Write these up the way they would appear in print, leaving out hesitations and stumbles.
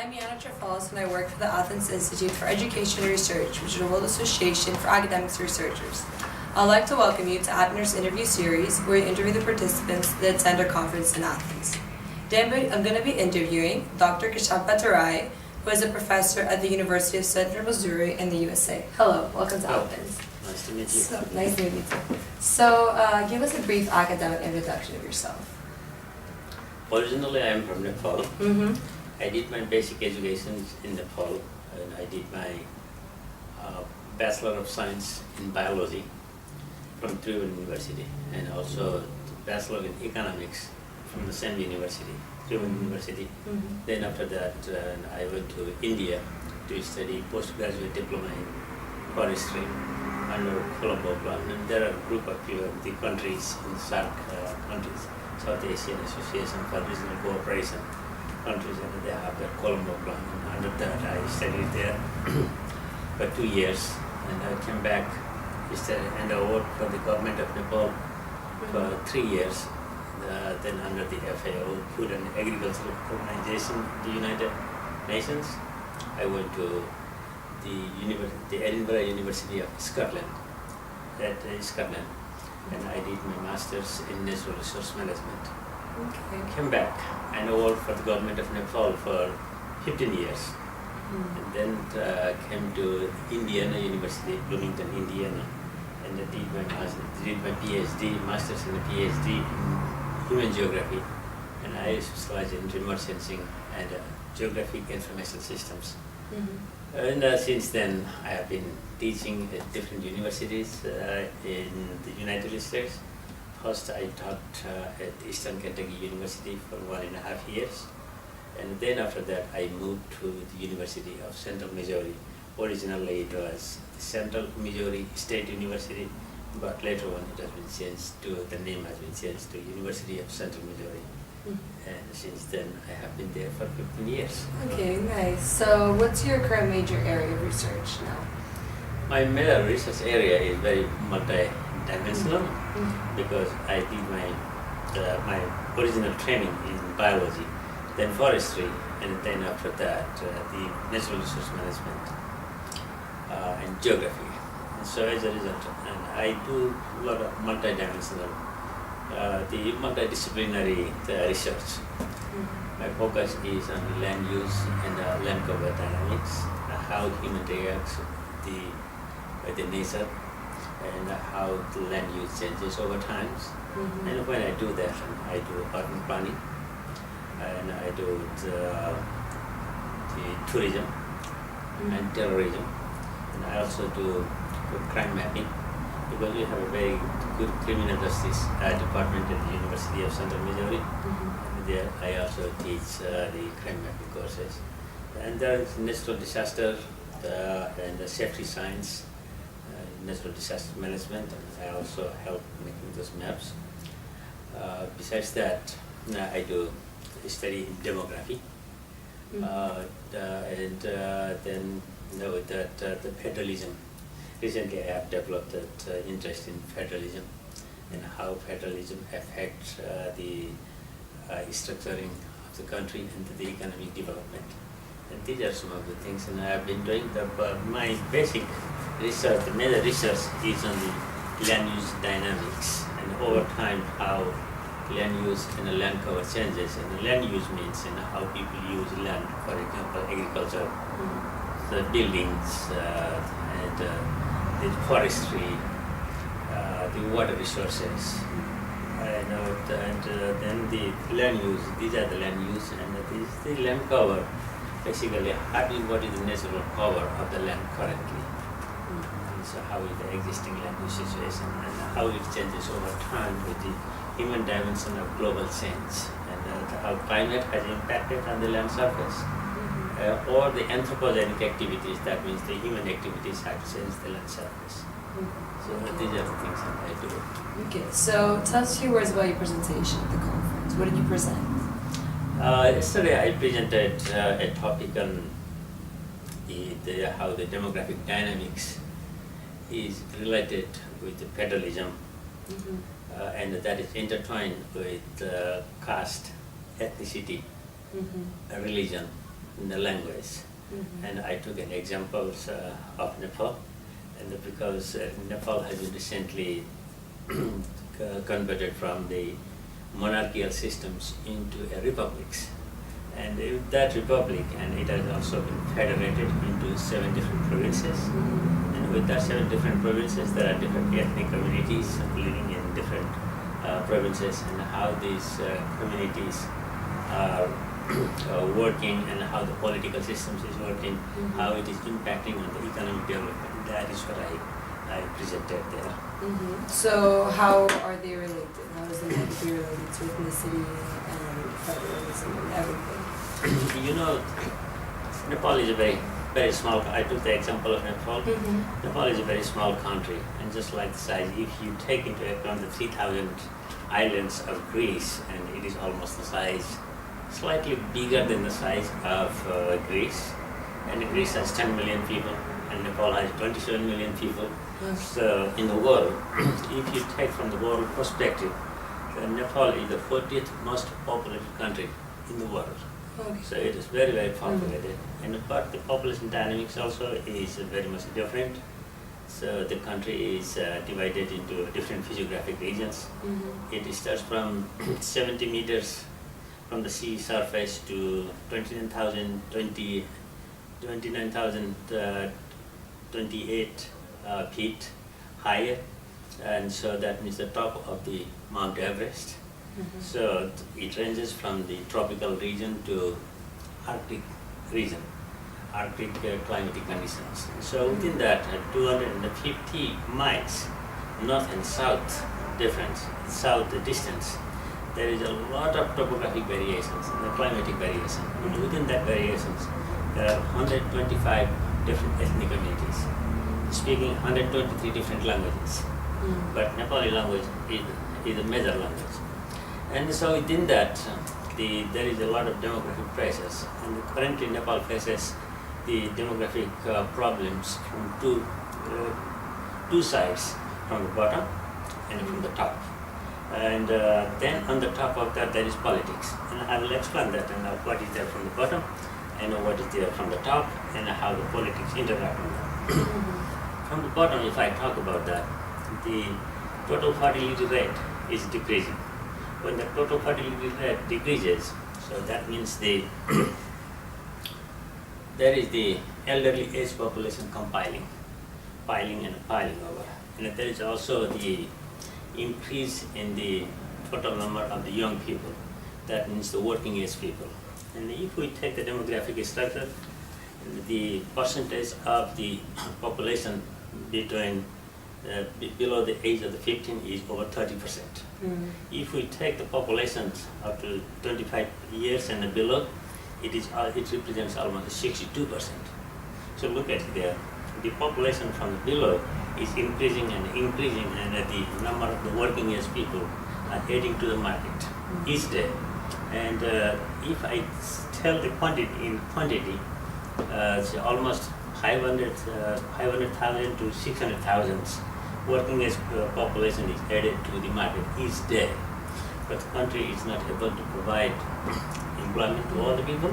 I'm Yana Falls and I work for the Athens Institute for Education and Research, which is a world association for academics and researchers. I'd like to welcome you to Abner's interview series, where we interview the participants that attend our conference in Athens. Today I'm going to be interviewing Dr. Keshav Bhattarai, who is a professor at the University of Central Missouri in the USA. Hello, welcome to Athens. Nice to meet you. Nice to meet you too. So, give us a brief academic introduction of yourself. Originally, I am from Nepal. Mm-hmm. I did my basic education in Nepal, and I did my Bachelor of Science in Biology from Tribhuvan University, and also Bachelor in Economics from the same university, Tribhuvan University. Mm-hmm. Then after that, I went to India to study postgraduate diploma in forestry under Colombo Plan. And there are a group of the countries in SAARC countries, South Asian Association for Regional Cooperation countries, and they have their Colombo Plan. And under that, I studied there for 2 years, and I came back and I worked for the government of Nepal for 3 years. Then under the FAO, Food and Agricultural Organization, the United Nations, I went to the Edinburgh University of Scotland, Scotland, and I did my master's in natural resource management. Okay. Came back and worked for the government of Nepal for 15 years. Mm-hmm. And then came to Indiana University, Bloomington, Indiana, and I did my PhD, master's and a PhD in human geography, and I specialize in remote sensing and geographic information systems. Mm-hmm. And since then, I have been teaching at different universities in the United States. First, I taught at Eastern Kentucky University for 1.5 years. And then after that, I moved to the University of Central Missouri. Originally, it was Central Missouri State University, but later on it has been changed to, the name has been changed to University of Central Missouri. Mm-hmm. And since then, I have been there for 15 years. Okay, nice. So, what's your current major area of research now? My major research area is very multi-dimensional, Mm-hmm. because I did my original training in biology, then forestry, and then after that the natural resource management and geography. And so as a result, and I do a lot of multi-dimensional, the multidisciplinary research. Mm-hmm. My focus is on land use and land cover dynamics, how human reacts with the nature, and how the land use changes over time. Mm-hmm. And when I do that, I do urban planning, and I do the tourism and terrorism, and I also do crime mapping, because we have a very good criminal justice department at the University of Central Missouri. Mm-hmm. And there I also teach the crime mapping courses. And there is natural disaster and the safety science, natural disaster management, and I also help making those maps. Besides that, I do study demography, and then with the federalism. Recently, I have developed that interest in federalism and how federalism affects the structuring of the country and the economic development. And these are some of the things, and I have been doing my basic research, the major research is on the land use dynamics, and over time how land use and the land cover changes. And the land use means how people use land, for example, agriculture, the buildings, and the forestry, the water resources, and then the land use. These are the land use, and this is the land cover. Basically, what is the natural cover of the land currently? And so how is the existing land use situation, and how it changes over time with the human dimension of global change, and how climate has impacted on the land surface, or the anthropogenic activities, that means the human activities have changed the land surface. So these are the things that I do. Okay, so tell us a few words about your presentation at the conference. What did you present? Yesterday I presented a topic on how the demographic dynamics is related with the federalism, and that is intertwined with caste, ethnicity, religion, in the language. And I took an examples of Nepal, and because Nepal has recently converted from the monarchical systems into a republics. And with that republic, and it has also been federated into 7 different provinces. And with that 7 different provinces, there are different ethnic communities living in different provinces, and how these communities are working, and how the political systems is working, how it is impacting on the economic development. That is what I presented there. So how are they related? How is the monarchy related to ethnicity and federalism and everything? You know, Nepal is a very small. I took the example of Nepal. Nepal is a very small country, and just like the size, if you take into account the 3,000 islands of Greece, and it is almost the size, slightly bigger than the size of Greece. And Greece has 10 million people, and Nepal has 27 million people. So in the world, if you take from the world perspective, Nepal is the 40th most populated country in the world. So it is very populated, but the population dynamics also is very much different. So the country is divided into different physiographic regions. It starts from 70 meters from the sea surface to 29,028 feet higher, and so that means the top of the Mount Everest. So it ranges from the tropical region to Arctic region, Arctic climatic conditions. So within that 250 miles north and south difference, south distance, there is a lot of topographic variations and the climatic variation. And within that variations, there are 125 different ethnic communities speaking 123 different languages. But Nepali language is a major language. And so within that, there is a lot of demographic pressures, and currently Nepal faces the demographic problems from two sides, from the bottom and from the top. And then on the top of that, there is politics, and I will explain that, and what is there from the bottom, and what is there from the top, and how the politics interact with that. From the bottom, if I talk about that, the total fertility rate is decreasing. When the total fertility rate decreases, so that means there is the elderly age population piling over. And there is also the increase in the total number of the young people. That means the working age people. And if we take the demographic structure, the percentage of the population between below the age of the 15 is over 30%. If we take the populations up to 25 years and below, it represents almost 62%. So look at there, the population from below is increasing, and the number of the working age people are heading to the market each day. And if I tell the quantity, it's almost 500,000 to 600,000 working age population is added to the market each day. But the country is not able to provide employment to all the people.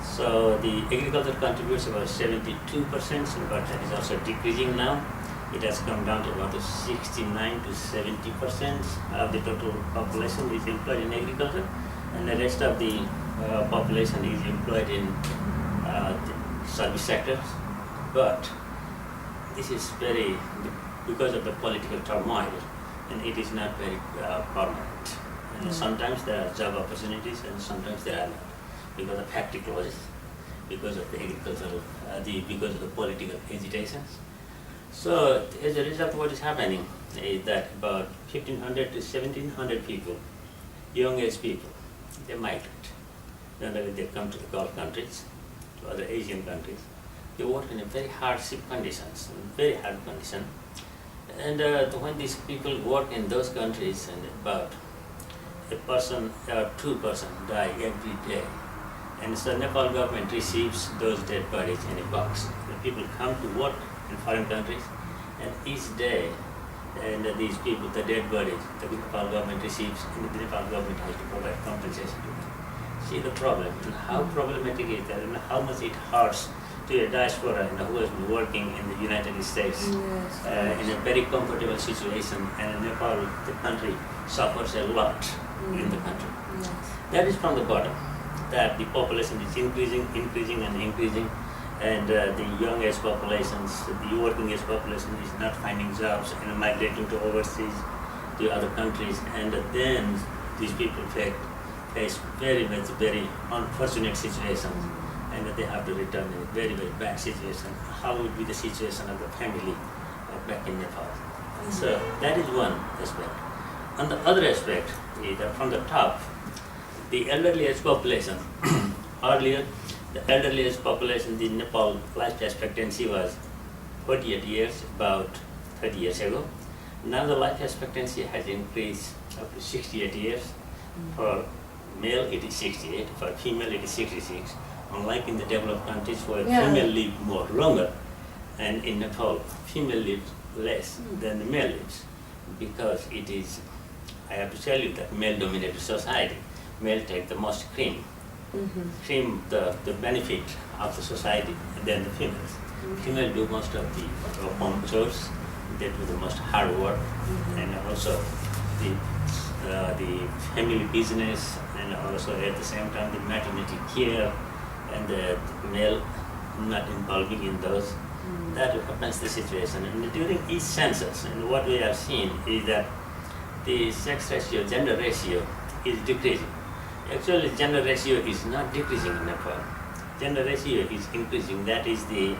So the agriculture contributes about 72%, but that is also decreasing now. It has come down to about 69 to 70% of the total population is employed in agriculture, and the rest of the population is employed in the service sectors. But this is because of the political turmoil, and it is not very permanent. And sometimes there are job opportunities, and sometimes there are not, because of factory closures, because of the agricultural, because of the political agitations. So as a result, what is happening is that about 1,500 to 1,700 people, young age people, they migrate. Generally, they come to the Gulf countries, to other Asian countries. They work in a very hardship conditions, very hard condition. And when these people work in those countries, and about a person or 2 persons die every day. And so Nepal government receives those dead bodies in a box. The people come to work in foreign countries, and each day, and these people, the dead bodies, the Nepal government receives, and the Nepal government has to provide compensation to them. see the problem and how problematic it is and how much it hurts to a diaspora who has been working in the United States in a very comfortable situation, and in Nepal, the country suffers a lot in the country. Yes. That is from the bottom, that the population is increasing, and the young age populations, the working age population is not finding jobs and migrating to overseas, to other countries, and then these people face very unfortunate situation, and they have to return in a very bad situation. How would be the situation of the family back in Nepal? So that is one aspect. And the other aspect is that from the top, the elderly age population, earlier the elderly age population in Nepal life expectancy was 48 years, about 30 years ago. Now the life expectancy has increased up to 68 years. For male it is 68, for female it is 66. Unlike in the developed countries where female live more longer, and in Nepal female lives less than the male lives, because it is, I have to tell you that male dominated society. Male take the most cream, the benefit of the society than the females. Female do most of the home chores, they do the most hard work, and also the family business, and also at the same time the maternity care, and the male not involving in those. That happens the situation. And during each census, and what we have seen is that the sex ratio, gender ratio is decreasing. Actually, gender ratio is not decreasing in Nepal. Gender ratio is increasing. That is the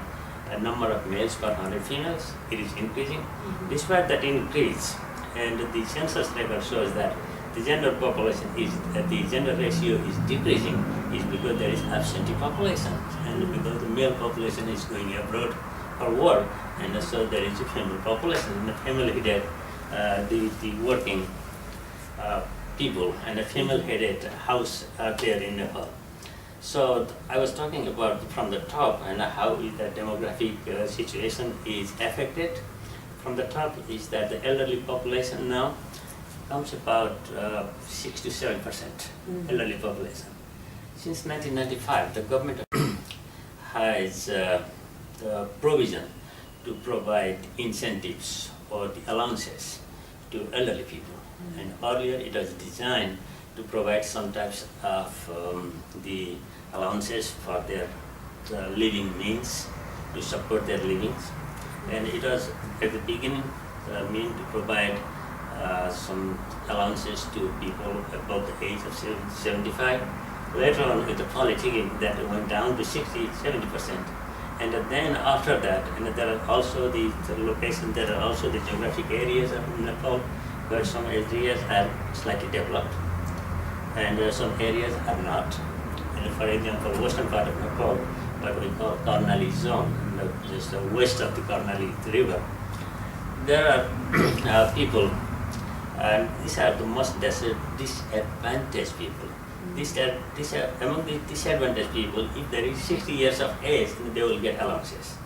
number of males per 100 females. It is increasing. Despite that increase, and the census record shows that the gender population is, the gender ratio is decreasing, is because there is absentee population, and because the male population is going abroad for work, and so there is a female population, and the family-headed, the working people, and a female-headed house out there in Nepal. So I was talking about from the top and how the demographic situation is affected. From the top is that the elderly population now comes about 6 to 7% elderly population. Since 1995, the government has the provision to provide incentives or the allowances to elderly people. And earlier it was designed to provide some types of the allowances for their living means, to support their livings. And it was at the beginning meant to provide some allowances to people above the age of 75. Later on with the politicking, that went down to 60-70%. And then after that, and there are also the location, there are also the geographic areas of Nepal where some areas are slightly developed and some areas are not. And for example, western part of Nepal, what we call Karnali zone, just west of the Karnali river, there are people, and these are the most disadvantaged people. Among the disadvantaged people, if there is 60 years of age, they will get allowances.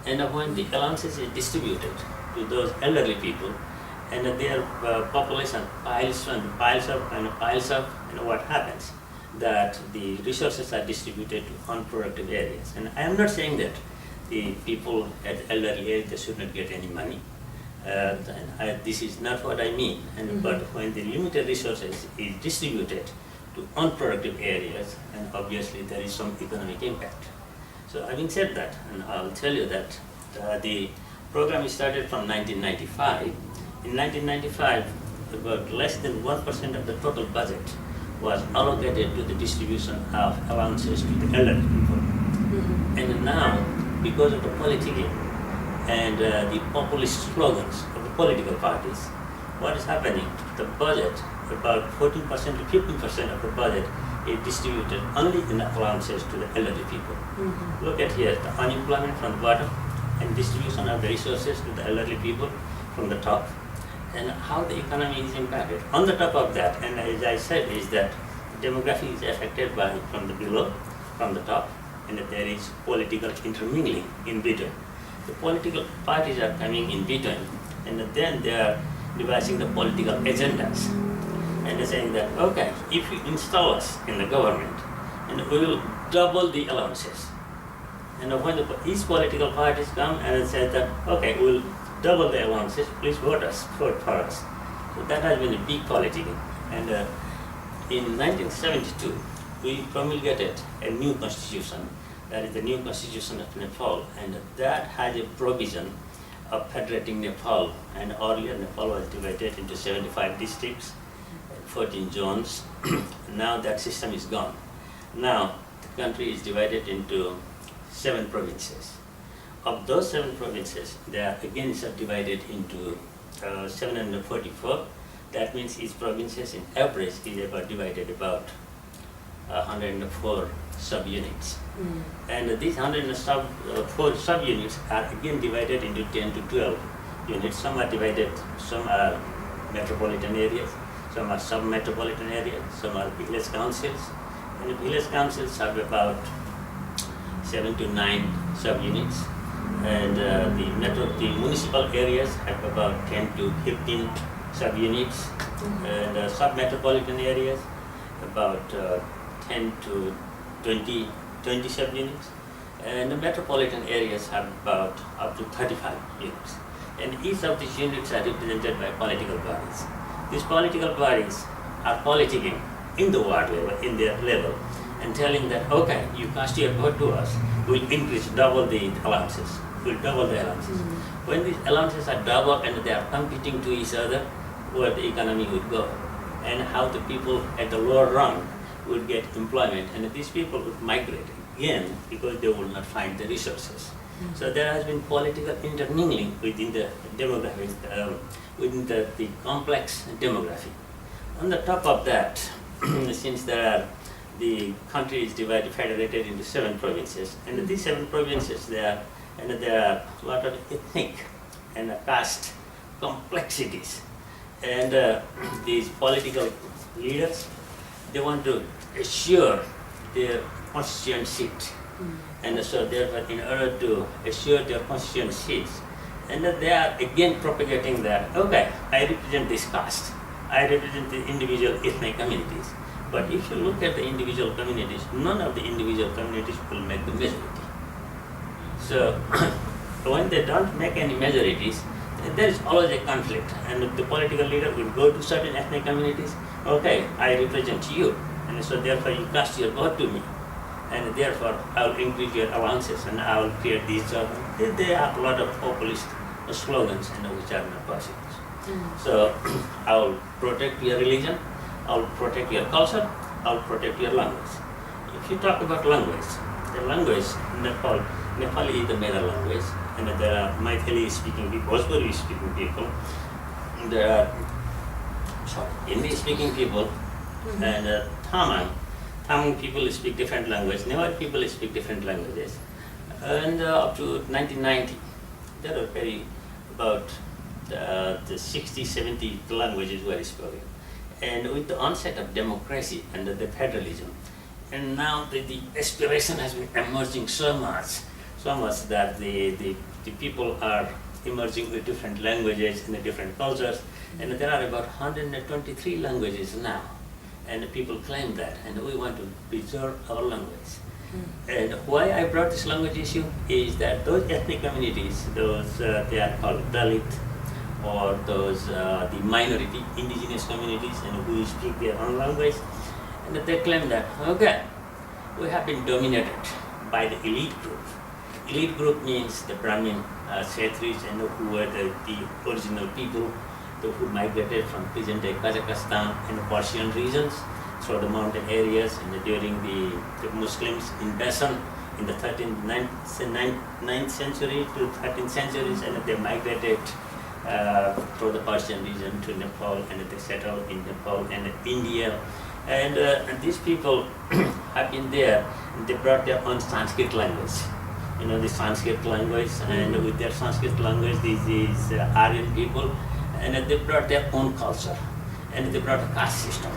And when the allowances is distributed to those elderly people, and their population piles up, and what happens? That the resources are distributed to unproductive areas. And I am not saying that the people at elderly age, they should not get any money. This is not what I mean. And but when the limited resources is distributed to unproductive areas, and obviously there is some economic impact. So having said that, and I'll tell you that the program started from 1995. In 1995, about less than 1% of the total budget was allocated to the distribution of allowances to the elderly people. And now, because of the politicking and the populist slogans of the political parties, what is happening? The budget, about 14% to 15% of the budget is distributed only in allowances to the elderly people. Look at here, the unemployment from the bottom and distribution of the resources to the elderly people from the top, and how the economy is impacted. On the top of that, and as I said, is that demography is affected by from the below, from the top, and that there is political intermingling in between. The political parties are coming in between, and then they are devising the political agendas. and they're saying that, okay, if you install us in the government, and we will double the allowances. And when each political parties come and say that, okay, we'll double the allowances, please vote for us. So that has been a big politicking. And in 1972, we promulgated a new constitution, that is the new constitution of Nepal, and that has a provision of federating Nepal. And earlier Nepal was divided into 75 districts, 14 zones. Now that system is gone. Now the country is divided into 7 provinces. Of those 7 provinces, they are again subdivided into 744. That means each provinces in average is about divided about 104 subunits. And these 104 subunits are again divided into 10 to 12 units. Some are divided, some are metropolitan areas, some are sub-metropolitan areas, some are village councils. And the village councils have about 7 to 9 subunits. And the municipal areas have about 10 to 15 subunits. And sub-metropolitan areas about 10 to 20 subunits, and the metropolitan areas have about up to 35 units. And each of these units are represented by political bodies. These political bodies are politicking in the ward level, in their level, and telling that, okay, you cast your vote to us, we'll increase, double the allowances. We'll double the allowances. When these allowances are doubled and they are competing to each other, where the economy would go, and how the people at the lower rung would get employment, and these people would migrate again because they will not find the resources. So there has been political intermingling within the demographics, within the complex demography. On the top of that, since the country is divided, federated into 7 provinces, and these 7 provinces there are a lot of ethnic and caste complexities, and these political leaders, they want to assure their constituent seat. And so therefore, in order to assure their constituent seats, and they are again propagating that, okay, I represent this caste, I represent the individual ethnic communities. But if you look at the individual communities, none of the individual communities will make the majority. So when they don't make any majorities, there is always a conflict, and the political leader will go to certain ethnic communities, okay, I represent you, and so therefore you cast your vote to me, and therefore I will increase your allowances and I will create these jobs. There are a lot of populist slogans which are not possible. So I will protect your religion, I will protect your culture, I will protect your language. If you talk about language, the language in Nepali is the mother language, and there are Maithili speaking people, Bhojpuri speaking people, there are Hindi speaking people, and Tamil people speak different languages, Nepali people speak different languages. And up to 1990, there were about the 60, 70 languages were spoken. And with the onset of democracy and the federalism, and now the aspiration has been emerging so much that the people are emerging with different languages and different cultures, and there are about 123 languages now, and people claim that, and we want to preserve our language. And why I brought this language issue is that those ethnic communities, those they are called Dalit, or those the minority indigenous communities, and who speak their own language, and they claim that, okay, we have been dominated by the elite group. Elite group means the Brahmin, Kshetris, and who were the original people who migrated from present-day Kazakhstan and Persian regions through the mountain areas, and during the Muslims invasion in the 9th century to 13th centuries, and they migrated through the Persian region to Nepal, and they settled in Nepal and India. And these people have been there, and they brought their own Sanskrit language. You know, the Sanskrit language, and with their Sanskrit language, these Aryan people, and they brought their own culture, and they brought a caste system.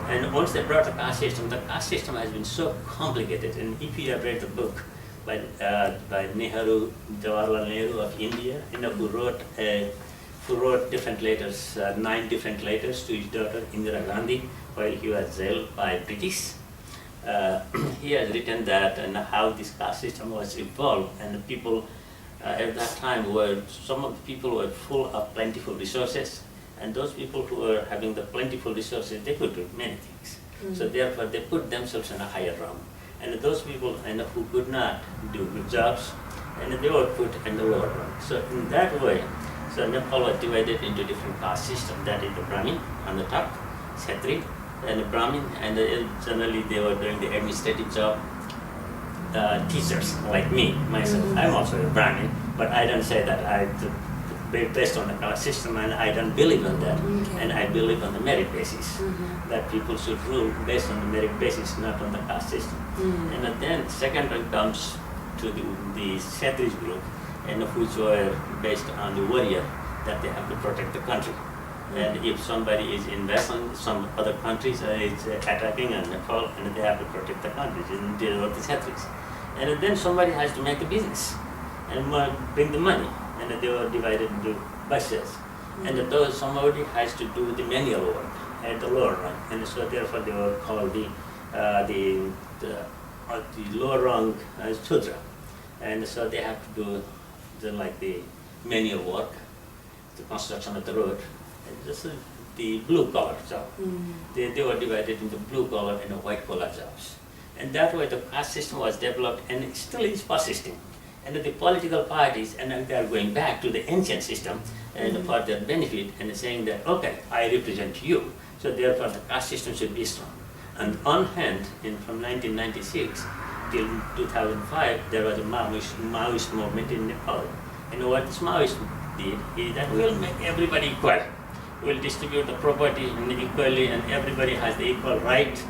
And once they brought a caste system, the caste system has been so complicated. And if you have read the book by Nehru, Jawaharlal Nehru of India, who wrote a who wrote different letters, 9 different letters to his daughter Indira Gandhi while he was jailed by British. He has written that and how this caste system was evolved, and the people at that time were, some of the people were full of plentiful resources, and those people who were having the plentiful resources, they could do many things. So therefore they put themselves in a higher rung. And those people who could not do good jobs, and they were put in the lower rung. So in that way, so Nepal was divided into different caste systems. That is the Brahmin on the top, Kshatriya, and the Brahmin, and generally they were doing the administrative job. Teachers like me, myself, I'm also a Brahmin, but I don't say that I based on the caste system, and I don't believe in that. And I believe on the merit basis, that people should rule based on the merit basis, not on the caste system. And then second one comes to the Kshatriya group, and which were based on the warrior, that they have to protect the country. And if somebody is investing, some other countries is attacking Nepal, and they have to protect the countries, and they were the Kshatriyas. And then somebody has to make the business and bring the money, and they were divided into buses. And those somebody has to do the manual work at the lower rung, and so therefore they were called the lower rung Shudra. And so they have to do the manual work, the construction of the road, and just the blue collar job. They were divided into blue collar and white collar jobs. And that way the caste system was developed, and it still is persisting. And the political parties, and they are going back to the ancient system and for their benefit, and saying that, okay, I represent you, so therefore the caste system should be strong. And on hand, from 1996 till 2005, there was a Maoist movement in Nepal. And what this Maoist did is that we'll make everybody equal. We'll distribute the property equally, and everybody has the equal right.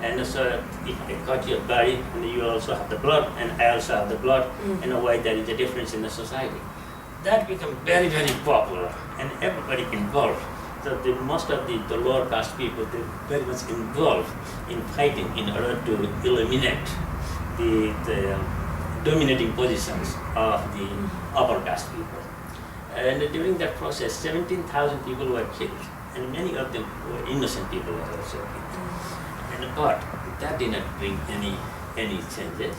And so if I cut your body, and you also have the blood, and I also have the blood, and why there is a difference in the society. That became very, very popular, and everybody involved. So most of the lower caste people, they're very much involved in fighting in order to eliminate the dominating positions of the upper caste people. And during that process, 17,000 people were killed, and many of them were innocent people were also killed. But that did not bring any changes,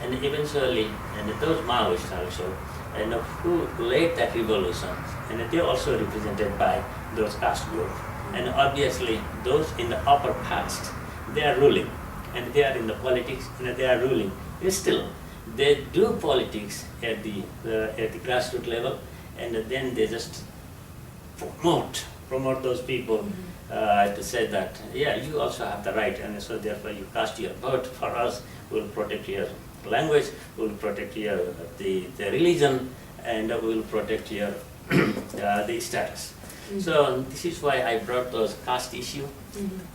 and eventually, and those Maoists also, and who led that revolution, and they also represented by those caste groups, and obviously those in the upper caste, they are ruling, and they are in the politics, and they are ruling. Still, they do politics at the grassroots level, and then they just promote those people. To say that, yeah, you also have the right, and so therefore you cast your vote for us, we'll protect your language, we'll protect your the religion, and we'll protect your the status. So this is why I brought those caste issue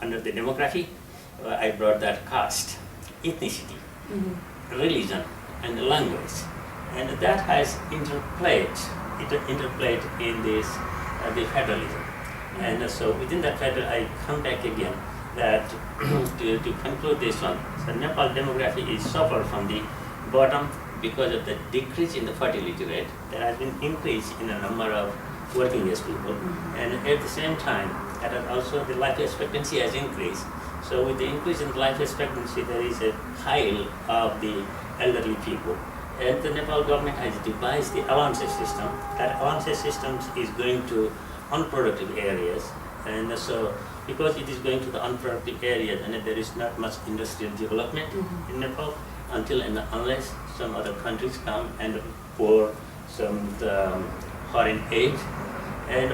under the demography. I brought that caste, ethnicity, religion, and language, and that has interplayed in this the federalism. And so within that federal, I come back again that to conclude this one, so Nepal demography is suffered from the bottom because of the decrease in the fertility rate. There has been increase in the number of working age people, and at the same time, that also the life expectancy has increased. So with the increase in life expectancy, there is a pile of the elderly people. And the Nepal government has devised the allowances system. That allowances system is going to unproductive areas, and so because it is going to the unproductive areas, and there is not much industrial development in Nepal until and unless some other countries come and pour some foreign aid,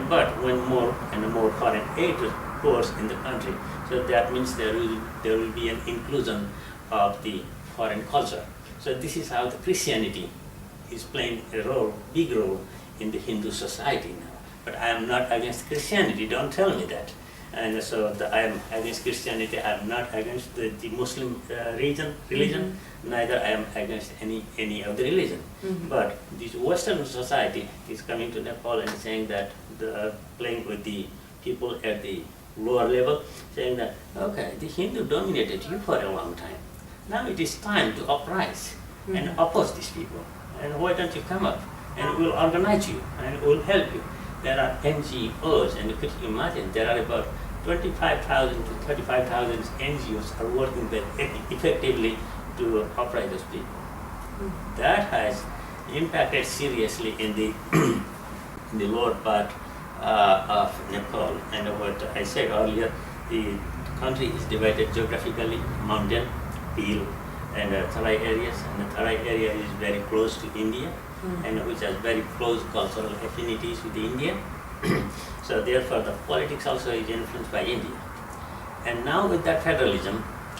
but when more and more foreign aid pours in the country, so that means there will be an inclusion of the foreign culture. So this is how the Christianity is playing a big role in the Hindu society now. But I am not against Christianity, don't tell me that. And so I am against Christianity, I am not against the Muslim religion, neither I am against any of the religion. But this Western society is coming to Nepal and saying that, playing with the people at the lower level, saying that, okay, the Hindu dominated you for a long time. Now it is time to uprise and oppose these people. And why don't you come up, and we'll organize you, and we'll help you. there are NGOs, and could you imagine there are about 25,000 to 35,000 NGOs are working very effectively to operate those people. That has impacted seriously in the in the lower part of Nepal. And what I said earlier, the country is divided geographically, mountain, hill, and Tarai areas. And the Tarai area is very close to India, and which has very close cultural affinities with India. So therefore, the politics also is influenced by India. And now with that federalism,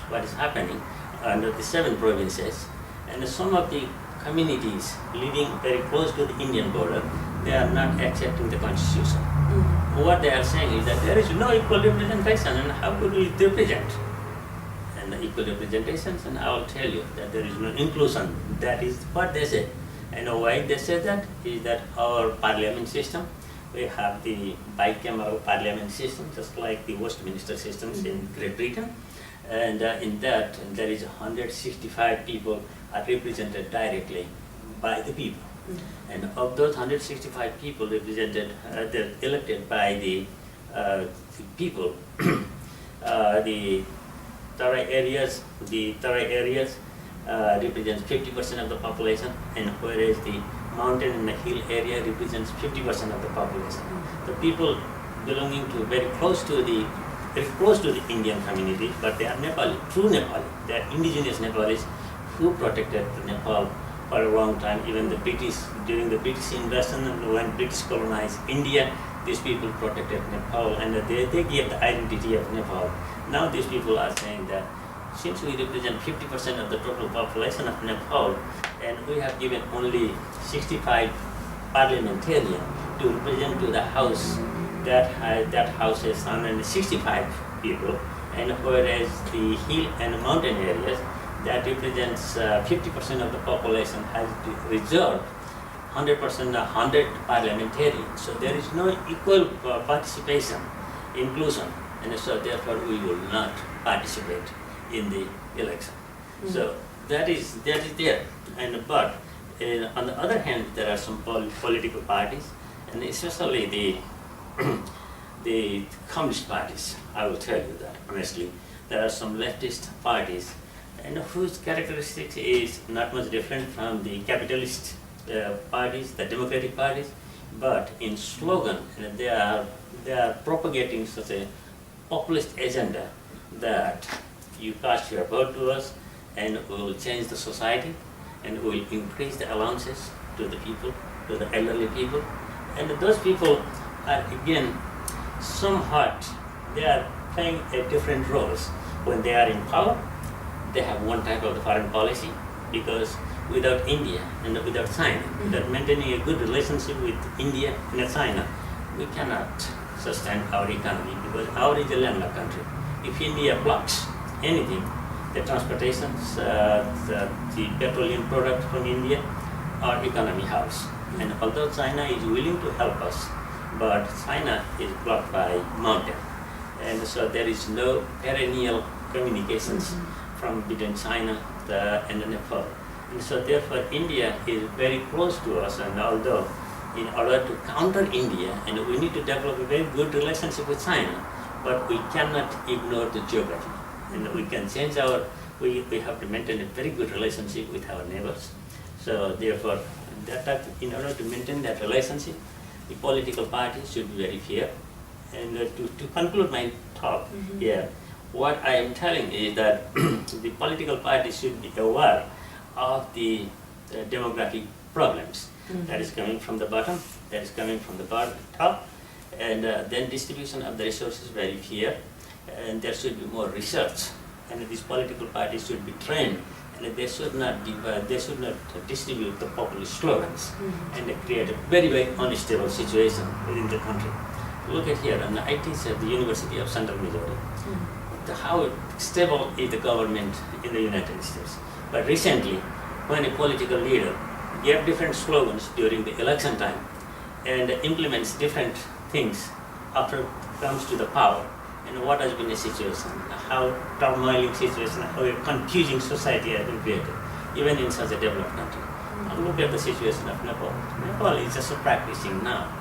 what is happening under the 7 provinces, and some of the communities living very close to the Indian border, they are not accepting the constitution. What they are saying is that there is no equal representation, and how could we represent? And the equal representations, and I will tell you that there is no inclusion. That is what they say. And why they say that is that our parliament system, we have the bicameral parliament system, just like the Westminster systems in Great Britain. And in that, there is 165 people are represented directly by the people. And of those 165 people represented, they're elected by the people. The Tarai areas represents 50% of the population, and whereas the mountain and the hill area represents 50% of the population. The people belonging to very close to the Indian community, but they are Nepali, true Nepali. They are indigenous Nepalis who protected Nepal for a long time. Even the British, during the British invasion, and when British colonized India, these people protected Nepal, and they gave the identity of Nepal. Now these people are saying that since we represent 50% of the total population of Nepal, and we have given only 65 parliamentarians to represent to the House, that House has 165 people, and whereas the hill and mountain areas, that represents 50% of the population, has reserved 100% 100 parliamentarians. So there is no equal participation, inclusion, and so therefore we will not participate in the election. So that is there. And but on the other hand, there are some political parties, and especially the communist parties. I will tell you that honestly, there are some leftist parties, and whose characteristics is not much different from the capitalist parties, the democratic parties, but in slogan, they are propagating such a populist agenda that you cast your vote to us, and we will change the society, and we will increase the allowances to the people, to the elderly people, and those people are again somewhat, they are playing a different roles. When they are in power, they have one type of the foreign policy, because without India and without China, without maintaining a good relationship with India and China, we cannot sustain our economy, because our is a landlocked country. If India blocks anything, the transportations, the petroleum product from India, our economy halts. And although China is willing to help us, but China is blocked by mountain. And so there is no perennial communications from between China and Nepal. And so therefore India is very close to us, and although in order to counter India, and we need to develop a very good relationship with China, but we cannot ignore the geography. And we can change we have to maintain a very good relationship with our neighbors. So therefore, in order to maintain that relationship, the political parties should be very fair. And to conclude my talk here, what I am telling is that the political parties should be aware of the demographic problems that is coming from the bottom, that is coming from the top, and then distribution of the resources very fair, and there should be more research, and these political parties should be trained, and they should not distribute the populist slogans and they create a very, very unstable situation within the country. Look at here, and I teach at the University of Central Missouri. How stable is the government in the United States? But recently, when a political leader gave different slogans during the election time and implements different things after comes to the power, and what has been the situation, how turmoiling situation, how a confusing society has been created, even in such a developed country. And look at the situation of Nepal. Nepal is just practicing now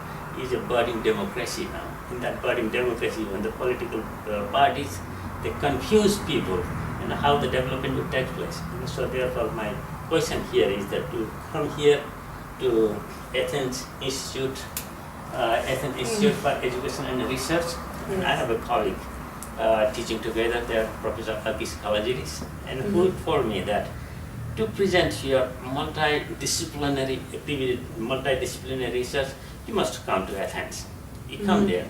is a budding democracy now. In that budding democracy, when the political parties, they confuse people and how the development will take place. And so therefore my question here is that to come here to Athens Institute for Education and Research, and I have a colleague teaching together there, Professor Akis Kalajiris, and who told me that to present your multidisciplinary activity, multidisciplinary research, you must come to Athens. You come there,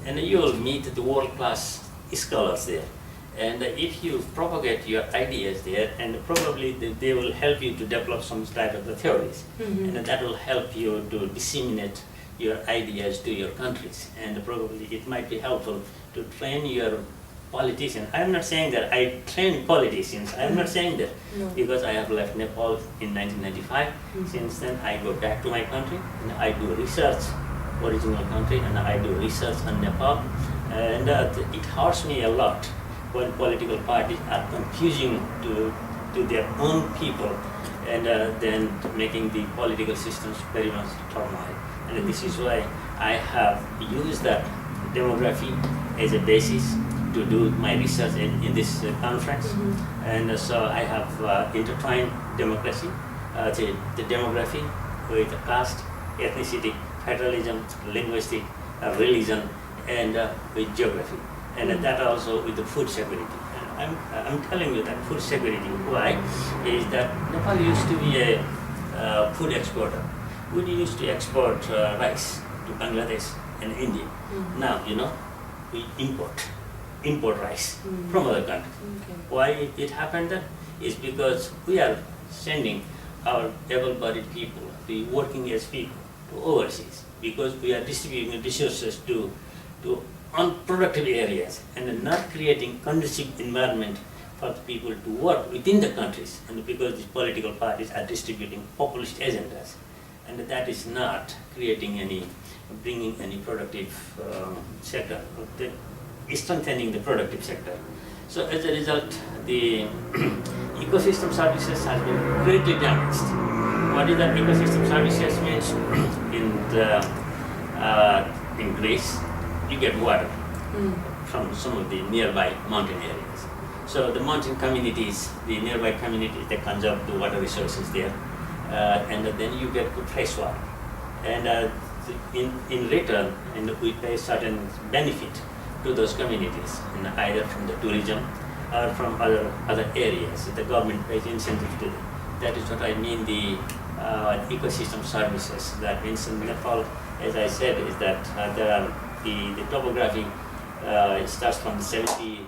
and you will meet the world-class scholars there. And if you propagate your ideas there, and probably they will help you to develop some type of the theories, and that will help you to disseminate your ideas to your countries, and probably it might be helpful to train your politicians. I am not saying that I train politicians, I am not saying that, because I have left Nepal in 1995. Since then I go back to my country and I do research, original country, and I do research on Nepal, and it hurts me a lot when political parties are confusing to their own people, and then making the political systems very much turmoil. And this is why I have used that demography as a basis to do my research in this conference. And so I have intertwined democracy, the demography with caste, ethnicity, federalism, linguistic, religion, and with geography. And that also with the food security. And I'm telling you that food security, why? Is that Nepal used to be a food exporter. We used to export rice to Bangladesh and India. Now, we import rice from other countries. Why it happened then? Is because we are sending our able-bodied people, the working age people, to overseas, because we are distributing resources to unproductive areas and not creating conducive environment for the people to work within the countries, and because these political parties are distributing populist agendas, and that is not bringing any productive sector, strengthening the productive sector. So as a result, the ecosystem services has been greatly damaged. What is that ecosystem services means? In Greece, you get water from some of the nearby mountain areas. So the mountain communities, the nearby communities, they conserve the water resources there, and then you get fresh water. And in return, we pay certain benefit to those communities, and either from the tourism or from other areas. The government pays incentive to them. That is what I mean, the ecosystem services. That means in Nepal, as I said, is that there are the topography starts from 70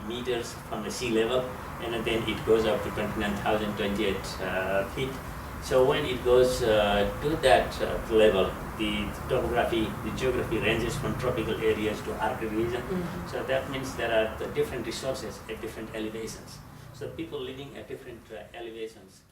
meters from the sea level, and then it goes up to 29,028 feet. So when it goes to that level, the topography, the geography ranges from tropical areas to Arctic region. So that means there are the different resources at different elevations. So people living at different elevations